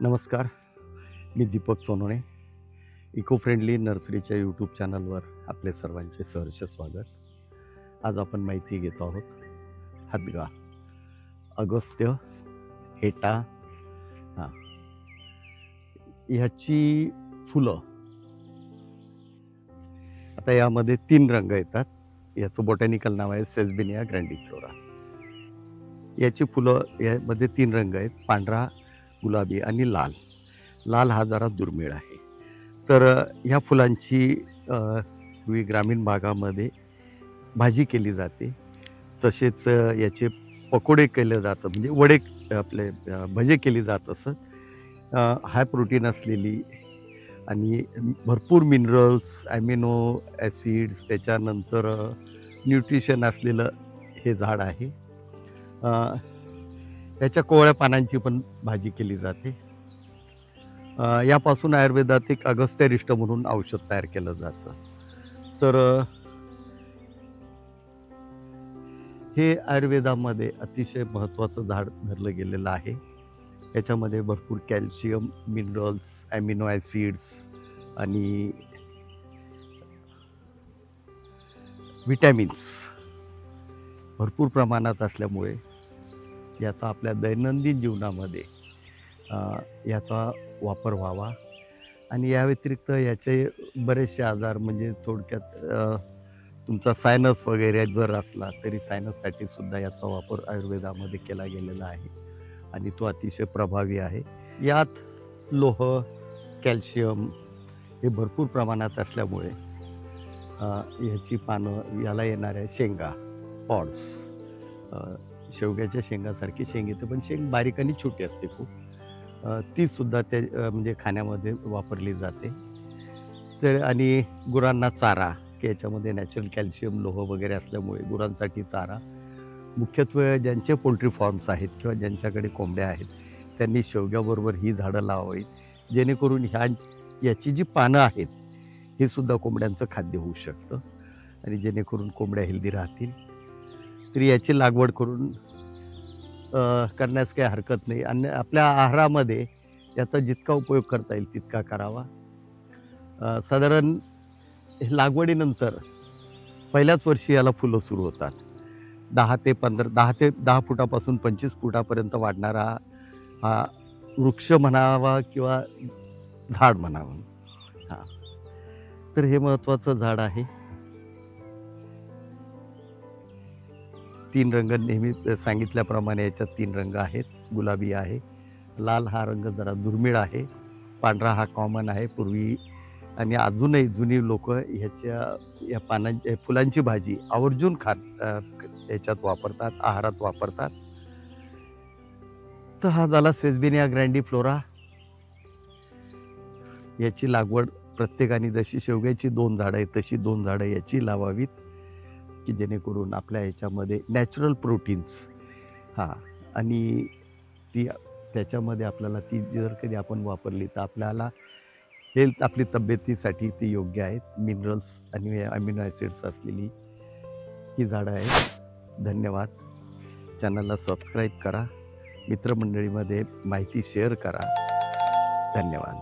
नमस्कार, मी Deepak Sonawane. Eco friendly नर्सरीच्या यूट्यूब चॅनलवर आपले सर्वांचे सहर्ष स्वागत. आज आपण माहिती घेत आहोत हदगा, अगस्त्य, हेटा. हां, ह्याची फुलं आता यामध्ये 3 रंग येतात. याचं बॉटॅनिकल नाव आहे सेसबेनिया ग्रँडिफ्लोरा. याची फुलं यामध्ये 3 रंग आहेत, पांढरा, गुलाबी आणि लाल. लाल हा जरा दुर्मिळ आहे. तर ह्या फुलांची पूर्वी ग्रामीण भागामध्ये भाजी केली जाते. तसेच याचे पकोडे केले जातात, म्हणजे वडे आपले भजे केली जात असत. हाय प्रोटीन असलेली आणि भरपूर मिनरल्स, ॲमिनो ॲसिड्स, त्याच्यानंतर न्यूट्रिशन असलेलं हे झाड आहे. त्याच्या कोवळ्या पानांची पण भाजी केली जाते. यापासून आयुर्वेदात एक अगस्त्यरिष्ट म्हणून औषध तयार केलं जातं. तर हे आयुर्वेदामध्ये अतिशय महत्त्वाचं झाड धरलं गेलेलं आहे. याच्यामध्ये भरपूर कॅल्शियम, मिनरल्स, ॲमिनो ॲसिड्स आणि विटॅमिन्स भरपूर प्रमाणात असल्यामुळे याचा आपल्या दैनंदिन जीवनामध्ये याचा वापर व्हावा. आणि या व्यतिरिक्त याचे बरेचसे आजार, म्हणजे थोडक्यात तुमचा सायनस वगैरे जर असला तरी सायनससाठी सुद्धा याचा वापर आयुर्वेदामध्ये केला गेलेला आहे आणि तो अतिशय प्रभावी आहे. यात लोह, कॅल्शियम हे भरपूर प्रमाणात असल्यामुळे ह्याची पानं, याला येणाऱ्या शेंगा, पॉड्स, शेवग्याच्या शेंगासारखी शेंग येते, पण शेंग बारीक आणि छोटी असते खूप. तीसुद्धा ते म्हणजे खाण्यामध्ये वापरली जाते. तर आणि गुरांना चारा, की याच्यामध्ये नॅचरल कॅल्शियम, लोह वगैरे असल्यामुळे गुरांसाठी चारा. मुख्यत्वे ज्यांचे पोल्ट्री फार्म्स आहेत किंवा ज्यांच्याकडे कोंबड्या आहेत त्यांनी शेवग्याबरोबर ही झाडं लावावीत, जेणेकरून याची जी पानं आहेत हे सुद्धा कोंबड्यांचं खाद्य होऊ शकतं आणि जेणेकरून कोंबड्या हेल्दी राहतील. तर याची लागवड करण्यास काही हरकत नाही आणि आपल्या आहारामध्ये याचा जितका उपयोग करता येईल तितका करावा. साधारण लागवडीनंतर पहिल्याच वर्षी याला फुलं सुरू होतात. 10 ते 10 फुटापासून 25 फुटापर्यंत वाढणारा हा वृक्ष म्हणावा किंवा झाड म्हणावं. हां, तर हे महत्त्वाचं झाड आहे. 3 रंग नेहमी सांगितल्याप्रमाणे याच्यात 3 रंग आहेत. गुलाबी आहे, लाल हा रंग जरा दुर्मिळ आहे, पांढरा हा कॉमन आहे पूर्वी. आणि अजूनही जुनी लोकं या पानांच्या फुलांची भाजी आवर्जून याच्यात वापरतात, आहारात वापरतात. तर हा झाला सेसबेनिया ग्रँडिफ्लोरा. याची लागवड प्रत्येकाने, जशी शेवग्याची 2 झाडं आहेत तशी 2 झाडं याची लावावीत, की जेणेकरून आपल्या ह्याच्यामध्ये नॅचरल प्रोटीन्स आणि ती त्याच्यामध्ये आपल्याला ती जर कधी आपण वापरली तर आपल्याला हेल्थ, आपली तब्येतीसाठी ती योग्य आहेत. मिनरल्स आणि अमिनो ॲसिड्स असलेली ही झाडं आहेत. धन्यवाद. चॅनलला सबस्क्राईब करा, मित्रमंडळीमध्ये माहिती शेअर करा. धन्यवाद.